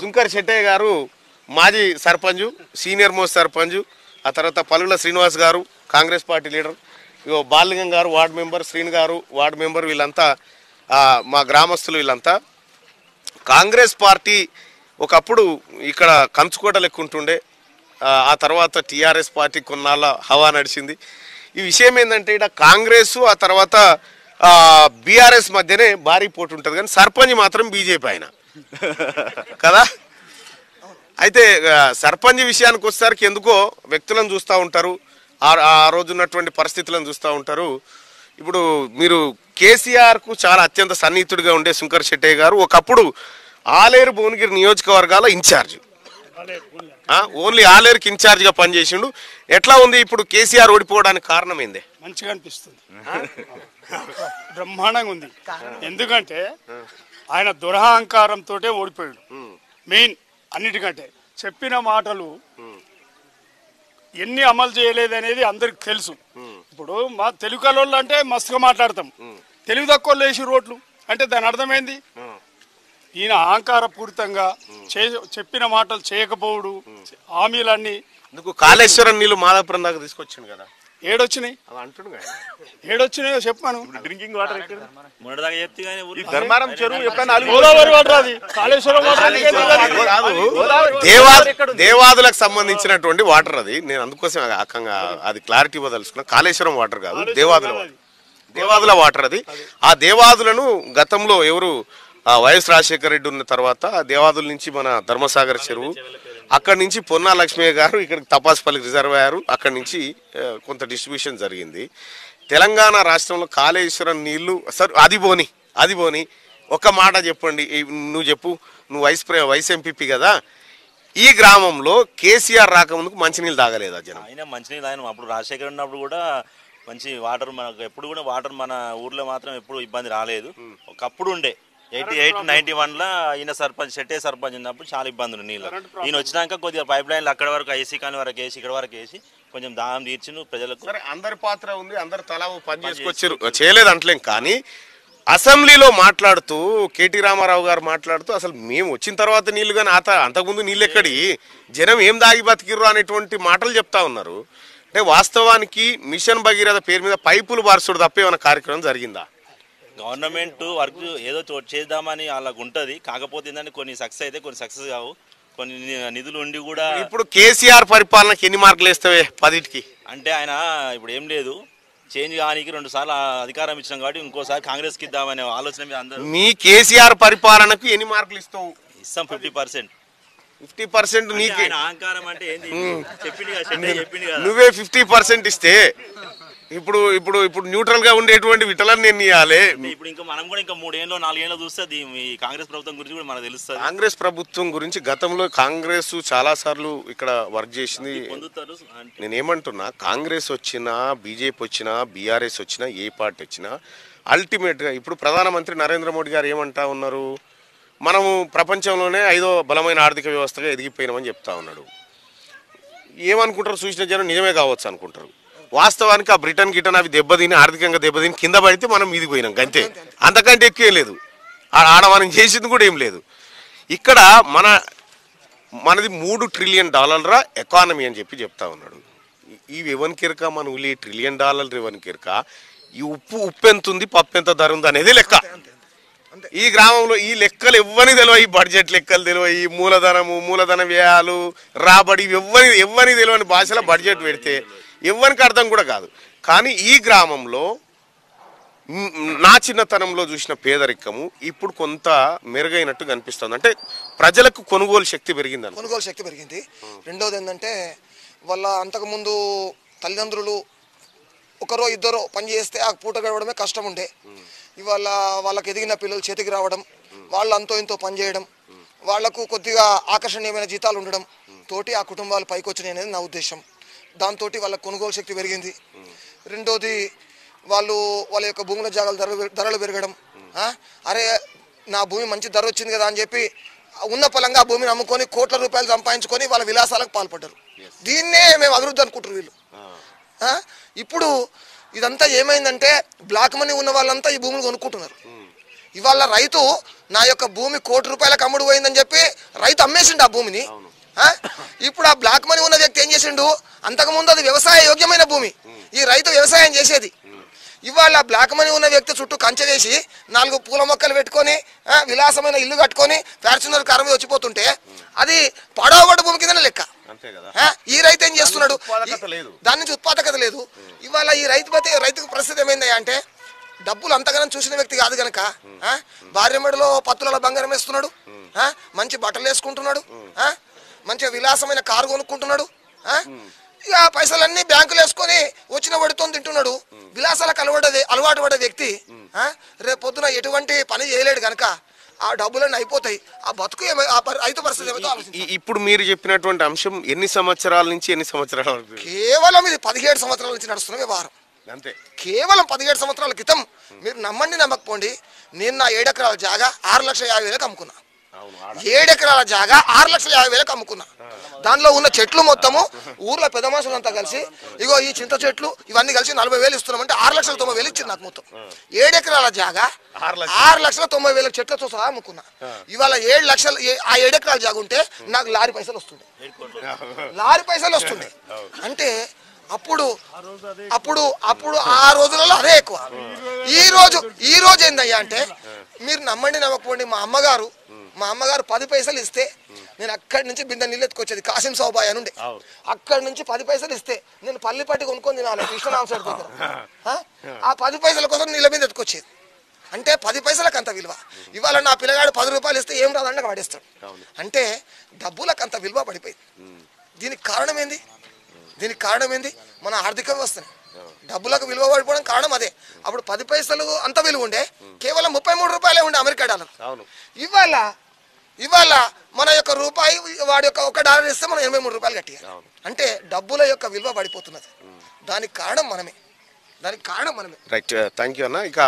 సుంకర్ శెట్టయ్య గారు మాజీ sarpanch, senior most sarpanch, ఆ తర్వాత పలుల శ్రీనివాస్ గారు కాంగ్రెస్ పార్టీ లీడర్, బాలింగం గారు వార్డు మెంబర్, శ్రీని గారు వార్డు మెంబర్, వీళ్ళంతా మా గ్రామస్తులు. వీళ్ళంతా కాంగ్రెస్ పార్టీ ఒకప్పుడు ఇక్కడ కంచుకోట లెక్క ఉంటుండే, ఆ తర్వాత టీఆర్ఎస్ పార్టీ కొన్నాళ్ళ హవా నడిచింది. ఈ విషయం ఏంటంటే ఇక్కడ కాంగ్రెస్ ఆ తర్వాత బీఆర్ఎస్ మధ్యనే భారీ పోటీ ఉంటుంది, కానీ సర్పంచ్ మాత్రం బీజేపీ ఆయన కదా. అయితే సర్పంచ్ విషయానికి వచ్చేసరికి ఎందుకో వ్యక్తులను చూస్తూ ఉంటారు, ఆ రోజు ఉన్నటువంటి పరిస్థితులను చూస్తూ ఉంటారు. ఇప్పుడు మీరు కేసీఆర్కు చాలా అత్యంత సన్నిహితుడిగా ఉండే సుంకర్ శెట్టయ్య గారు ఒకప్పుడు ఆలేరు భువనగిరి నియోజకవర్గాల ఇన్ఛార్జ్, ఓన్లీ ఆలేరుకి ఇన్ఛార్జ్గా పనిచేసిండు. ఎట్లా ఉంది ఇప్పుడు కేసీఆర్ ఓడిపోవడానికి కారణం ఏంది? మంచిగా అనిపిస్తుంది, బ్రహ్మాండంగా ఉంది. ఎందుకంటే ఆయన దురహంకారంతో ఓడిపోయాడు. మెయిన్ అన్నిటికంటే చెప్పిన మాటలు ఎన్ని అమలు చేయలేదనేది అందరికి తెలుసు. ఇప్పుడు మా తెలుగు కలోళ్ళు అంటే మస్తుగా మాట్లాడతాం, తెలుగు తక్కువ వేసి రోడ్లు అంటే దాని అర్థమైంది ఈయన అహంకారపూరితంగా చెప్పిన మాటలు చేయకపోవడు, హామీలన్నీ. కాళేశ్వరం నీళ్ళు మాదాపురం దాకా తీసుకొచ్చిండు కదా, ఏడొచ్చినాయి ఏడొచ్చినాయో చెప్పాను. డ్రింకింగ్ వాటర్ గోదావరి వాటర్ అది, కాళేశ్వరం వాటర్ దేవాదులకు సంబంధించినటువంటి వాటర్ అది. నేను అందుకోసం అకంగా అది క్లారిటీ ఇవ్వదలుచుకున్నా. కాళేశ్వరం వాటర్ కాదు, దేవాదుల వాటర్ అది. ఆ దేవాదులను గతంలో ఎవరు వైఎస్ రాజశేఖర రెడ్డి ఉన్న తర్వాత దేవాదుల నుంచి మన ధర్మసాగర్ చెరువు, అక్కడి నుంచి పొన్నా లక్ష్మయ్య గారు ఇక్కడికి తపాస్పల్లి రిజర్వాయర్, అక్కడి నుంచి కొంత డిస్ట్రిబ్యూషన్ జరిగింది. తెలంగాణ రాష్ట్రంలో కాళేశ్వరం నీళ్లు అది పోని ఒక మాట చెప్పండి, నువ్వు చెప్పు, నువ్వు వైస్ ఎంపీపీ కదా, ఈ గ్రామంలో కేసీఆర్ రాకముందుకు మంచినీళ్ళు తాగలేదా జనం? అయినా మంచినీళ్ళు ఆయన అప్పుడు రాజశేఖర్ ఉన్నప్పుడు కూడా మంచి వాటర్ మనకు ఎప్పుడు కూడా వాటర్ మన ఊర్లో మాత్రం ఎప్పుడు ఇబ్బంది రాలేదు. ఒకప్పుడు ఉండే 88, 91లో ఈయన సర్పంచ్ శెట్టే సర్పంచ్ ఉన్నప్పుడు చాలా ఇబ్బందులు నీళ్ళు. ఈయన వచ్చినాక కొద్దిగా పైప్ లైన్లు అక్కడ వరకు ఏసీ కాని వరకు వేసి ఇక్కడ వరకు వేసి కొంచెం దాహం తీర్చి ప్రజలకు. అందరి పాత్ర ఉంది, అందరు తలా పని చేసుకొచ్చారు, చేయలేదు అంటలేం. కానీ అసెంబ్లీలో మాట్లాడుతూ కేటీ రామారావు గారు మాట్లాడుతూ అసలు మేము వచ్చిన తర్వాత నీళ్లు కానీ అంతకుముందు నీళ్ళు ఎక్కడి, జనం ఏం దాగి బతికిర్రు అనేటువంటి మాటలు చెప్తా ఉన్నారు. అంటే వాస్తవానికి మిషన్ భగీరథ పేరు మీద పైపులు బార్సుడు తప్ప ఏమైనా కార్యక్రమం జరిగిందా? గవర్నమెంట్ వర్క్ ఏదో చేద్దామని వాళ్ళకు ఉంటుంది, కాకపోతే ఏంటంటే కొన్ని సక్సెస్ అయితే కొన్ని సక్సెస్ కావు, కొన్ని నిధులు ఉండి కూడా. ఇప్పుడు కేసీఆర్ పరిపాలనకి ఎన్ని మార్కులు వేస్తావే 10కి? అంటే ఆయన ఇప్పుడు ఏం లేదు, చేంజ్ కానికి 2 సార్లు అధికారం ఇచ్చినాం కాబట్టి ఇంకోసారి కాంగ్రెస్కి ఇద్దామనే ఆలోచన మీద అందరూ. మీ కేసీఆర్ పరిపాలనకు ఎన్ని మార్కులు ఇస్తావు? ఇస్తాం 50%. 50% నీకే అహంకారం అంటే ఏంది? చెప్పింది నువ్వే 50% ఇస్తే ఇప్పుడు ఇప్పుడు ఇప్పుడు న్యూట్రల్ గా ఉండేటువంటి విటలని నేను ఇవ్వాలి. ఇప్పుడు ఇంకా మనం కూడా ఇంకా 3 ఏళ్ళు 4 ఏళ్ళు చూస్తే కాంగ్రెస్ ప్రభుత్వం గురించి కూడా మనకు తెలుస్తుంది. కాంగ్రెస్ ప్రభుత్వం గురించి గతంలో కాంగ్రెస్ చాలా సార్లు ఇక్కడ వర్క్ చేసింది. నేనేమంటున్నా, కాంగ్రెస్ వచ్చినా బీజేపీ వచ్చినా బీఆర్ఎస్ వచ్చినా ఏ పార్టీ వచ్చినా అల్టిమేట్ గా ఇప్పుడు ప్రధానమంత్రి నరేంద్ర మోడీ గారు ఏమంటా ఉన్నారు, మనము ప్రపంచంలోనే 5వ బలమైన ఆర్థిక వ్యవస్థగా ఎదిగిపోయినామని చెప్తా ఉన్నాడు. ఏమనుకుంటారు చూసిన జనం, నిజమే కావచ్చు అనుకుంటారు. వాస్తవానికి ఆ బ్రిటన్ గిటన్ అవి దెబ్బతిని ఆర్థికంగా దెబ్బతిని కింద పడితే మనం మీదికి పోయినాం అంతే, అంతకంటే ఎక్కువ ఏం లేదు. ఆడ మనం చేసింది కూడా ఏం లేదు. ఇక్కడ మనది $3 ట్రిలియన్ ఎకానమీ అని చెప్తా ఉన్నాడు. ఇవి ఎవరికిరక మన ఊళ్ళి $1 ట్రిలియన్ ఎవరికిరక, ఈ ఉప్పు ఎంత ఉంది, పప్పు ఎంత ధర ఉంది అనేది లెక్క. ఈ గ్రామంలో ఈ లెక్కలు ఎవ్వరికి తెలియవు, ఈ బడ్జెట్ లెక్కలు తెలియవు, ఈ మూలధన వ్యయాలు రాబడి ఎవ్వరికి తెలియని భాషలో బడ్జెట్ పెడితే ఎవరికి అర్థం కూడా కాదు. కానీ ఈ గ్రామంలో నా చిన్నతనంలో చూసిన పేదరికము ఇప్పుడు కొంత మెరుగైనట్టు కనిపిస్తుంది. అంటే ప్రజలకు కొనుగోలు శక్తి పెరిగింది. రెండోది ఏంటంటే వాళ్ళ అంతకుముందు తల్లిదండ్రులు ఒకరో ఇద్దరో పని చేస్తే ఆ పూట గడవడమే కష్టం ఉండే. ఇవాళ వాళ్ళకి ఎదిగిన పిల్లలు చేతికి రావడం, వాళ్ళు అంతో ఇంతో పని చేయడం, వాళ్లకు కొద్దిగా ఆకర్షణీయమైన జీతాలు ఉండడం తోటి ఆ కుటుంబాలు పైకి వచ్చినాయి అనేది నా ఉద్దేశం. దాంతో వాళ్ళ కొనుగోలు శక్తి పెరిగింది. రెండోది వాళ్ళ యొక్క భూముల జాగాల ధరలు పెరగడం. అరే నా భూమి మంచి ధర వచ్చింది కదా అని చెప్పి ఉన్న పలంగా ఆ భూమిని అమ్ముకొని కోట్ల రూపాయలు సంపాదించుకొని వాళ్ళ విలాసాలకు పాల్పడ్డారు. దీన్నే మేము అభివృద్ధి అనుకుంటారు వీళ్ళు. ఇప్పుడు ఇదంతా ఏమైందంటే బ్లాక్ మనీ ఉన్న వాళ్ళంతా ఈ భూములు కొనుక్కుంటున్నారు. ఇవాళ రైతు నా యొక్క భూమి ₹1,00,00,000 అమ్ముడు పోయిందని చెప్పి రైతు అమ్మేసిండు ఆ భూమిని. ఇప్పుడు ఆ బ్లాక్ మనీ ఉన్న వ్యక్తి ఏం చేసిండు, అంతకుముందు అది వ్యవసాయ యోగ్యమైన భూమి, ఈ రైతు వ్యవసాయం చేసేది. ఇవాళ బ్లాక్ మనీ ఉన్న వ్యక్తి చుట్టూ కంచె వేసి 4 పూల మొక్కలు పెట్టుకొని విలాసమైన ఇల్లు కట్టుకొని ఫార్చునర్ కారు మీద వచ్చిపోతుంటే అది పడవబడ్డ భూమి కింద లెక్క. ఈ రైతు ఏం చేస్తున్నాడు, దాని నుంచి ఉత్పాదకత లేదు. ఇవాళ ఈ రైతుకు పరిస్థితి ఏమైంది అంటే డబ్బులు అంతగానం చూసిన వ్యక్తి కాదు గనక భార్య మెడలో పత్తుల బంగారం వేస్తున్నాడు, మంచి బట్టలు వేసుకుంటున్నాడు, మంచిగా విలాసమైన కారు కొనుక్కుంటున్నాడు. ఇక పైసలన్నీ బ్యాంకులు వేసుకొని వచ్చిన వడితో తింటున్నాడు. విలాసాలకు అలవాటు పడే వ్యక్తి రేపు పొద్దున ఎటువంటి పని చేయలేడు గనక ఆ డబ్బులన్నీ అయిపోతాయి. ఆ బతుకు రైతు పరిస్థితి ఏమైతే. ఇప్పుడు మీరు చెప్పినటువంటి అంశం ఎన్ని సంవత్సరాల నుంచి ఎన్ని సంవత్సరాల వరకు? కేవలం ఇది 17 సంవత్సరాల నుంచి నడుస్తున్న వ్యవహారం. అంతే, కేవలం 17 సంవత్సరాల క్రితం. మీరు నమ్మండి నమ్మకపోండి, నేను నా 7 ఎకరాల జాగా 6,50,000 అమ్ముకున్నా. 7 ఎకరాల జాగా 6,50,000 అమ్ముకున్నా. దానిలో ఉన్న చెట్లు మొత్తము ఊర్లో పెద్ద మనుషులంతా కలిసి ఇగో ఈ చింత చెట్లు ఇవన్నీ కలిసి 40,000 ఇస్తున్నామంటే 6,90,000 ఇచ్చింది నాకు మొత్తం. 7 ఎకరాల జాగా 6,90,000 చెట్లతో సహా అమ్ముకున్నా. ఇవాళ 7 లక్షలు ఆ 7 ఎకరాల జాగా ఉంటే నాకు లారీ పైసలు వస్తుండే. అంటే అప్పుడు ఆ రోజులలో అదే ఎక్కువ. ఈ రోజు ఏందయ్యా అంటే మీరు నమ్మండి నమ్మకపోండి, మా అమ్మగారు 10 పైసలు ఇస్తే నేను అక్కడి నుంచి బిందె నీళ్ళు ఎత్తుకొచ్చేది. కాసిం సౌబాయ్ అని ఉండే, అక్కడి నుంచి 10 పైసలు ఇస్తే నేను పల్లి పట్టి కొనుక్కొని తినాలి కృష్ణరామ సైడ్ దగ్గర. ఆ 10 పైసల కోసం నీళ్ళ మీద ఎత్తుకొచ్చేది. అంటే 10 పైసలకు అంత విలువ. ఇవాళ నా పిల్లగాడు 10 రూపాయలు ఇస్తే ఏం రాదంటే పడేస్తాడు. అంటే డబ్బులకు అంత విలువ పడిపోయింది. దీనికి కారణం ఏంది? మన ఆర్థిక వ్యవస్థనే. డబ్బులకు విలువ పడిపోవడం కారణం అదే. అప్పుడు 10 పైసలు అంత విలువ ఉండే, కేవలం 33 రూపాయలే ఉండే అమెరికా డాలర్. ఇవాళ మన యొక్క రూపాయి వాడి యొక్క $1 ఇస్తే మనం 83 రూపాయలు కట్టాలి. అంటే డబ్బుల యొక్క విలువ పడిపోతున్నది. దానికి కారణం మనమే. రైట్, థ్యాంక్ యూ అన్న. ఇక